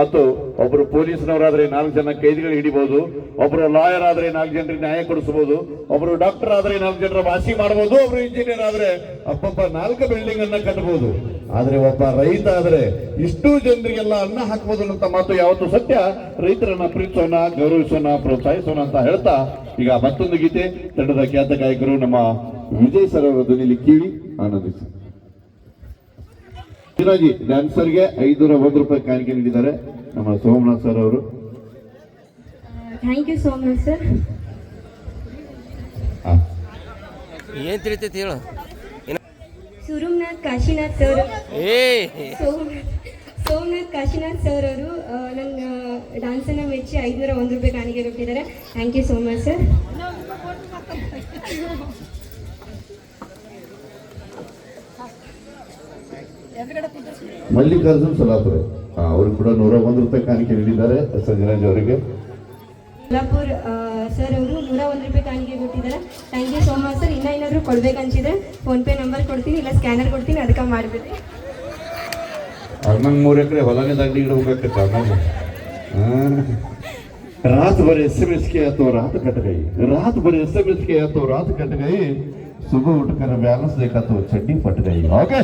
ಮತ್ತು ಒಬ್ಬರು ಪೊಲೀಸ್ನವರಾದ್ರೆ 4 ಜನ ಕೈದಿಗಳು ಹಿಡಿಬಹುದು, ಒಬ್ಬರು ಲಾಯರ್ ಆದ್ರೆ 4 ಜನರಿಗೆ ನ್ಯಾಯ ಕೊಡಿಸಬಹುದು, ಒಬ್ಬರು ಡಾಕ್ಟರ್ ಆದ್ರೆ 4 ಜನರ ವಾಸಿ ಮಾಡಬಹುದು, ಒಬ್ರು ಇಂಜಿನಿಯರ್ ಆದ್ರೆ ಅಪ್ಪಪ್ಪ 4 ಬಿಲ್ಡಿಂಗ್ ಅನ್ನ ಕಟ್ಟಬಹುದು. ಆದ್ರೆ ಒಬ್ಬ ರೈತ ಆದ್ರೆ ಇಷ್ಟು ಜನರಿಗೆಲ್ಲ ಅನ್ನ ಹಾಕಬಹುದು ಅಂತ ಮಾತು ಯಾವತ್ತು ಸತ್ಯ. ರೈತರನ್ನ ಪ್ರೀತಿಸೋಣ, ಗೌರವಿಸೋಣ, ಪ್ರೋತ್ಸಾಹಿಸೋಣ ಅಂತ ಹೇಳ್ತಾ ಈಗ ಮತ್ತೊಂದು ಗೀತೆ ತಂಡದ ಖ್ಯಾತ ಗಾಯಕರು ನಮ್ಮ ವಿಜಯ್ ಸರ್ ಅವರ ಧ್ವನಿಯಲ್ಲಿ ಕೇಳಿ ಆನಂದಿಸಿ. ಡ್ಯಾನ್ಸರ್ಗೆ 501 ರೂಪಾಯಿ ಕಾಣಿಕೆ ನೀಡಿದ್ದಾರೆ ನಮ್ಮ ಸೋಮನಾಥ್ ಸರ್ ಅವರು. Thank you Somnath sir. ಏನ್ ತಿಳಿತೈತಿ ಹೇಳು. ಸುರುಮ್ನಾಥ್ ಕಾಶಿನಾಥ್ ಸರ್, ಸೋಮನಾಥ್ ಕಾಶಿನಾಥ್ ಸರ್ ಅವರು ನನ್ನ ಡ್ಯಾನ್ಸನ್ನು ಮೆಚ್ಚಿ 501 ರೂಪಾಯಿ ಕಾಣಿಕೆ ಕೊಟ್ಟಿದ್ದಾರೆ. Thank you so much sir. Mallikarjun Salapura ಅವರು ಕೂಡ 101 ರೂಪಾಯಿ ಕಾಣಿಕೆ ನೀಡಿದ್ದಾರೆ. ಸಂಜರಾಜ್ ಅವರಿಗೆ ಸಲಾಪುರ್ ಸರ್ ಅವರು 101 ರೂಪಾಯಿ ಕಾಣಿಕೆ ಕೊಟ್ಟಿದ್ದಾರೆ. Thank you so much sir. ಏನಾದರೂ ಕೊಡ್ಬೇಕನ್ಸಿದ್ರೆ ಫೋನ್ ಪೇ ನಂಬರ್ ಕೊಡ್ತೀನಿ, ಇಲ್ಲ ಸ್ಕ್ಯಾನರ್ ಕೊಡ್ತೀನಿ, ಅದಕ್ಕೆ ಮಾಡಿಬಿಡಿ. ನಂಗೆ 3 ಎಕರೆ ಹೊಲನೇ ದಂಡಿ ಇಡಬೇಕಾಗತ್ತೆ. रात भर SMS के तो रात कट गई, रात भर SMS के तो रात कट गई, सुबह उठकर बैलेंस देखा तो चड्डी फट गई. ओके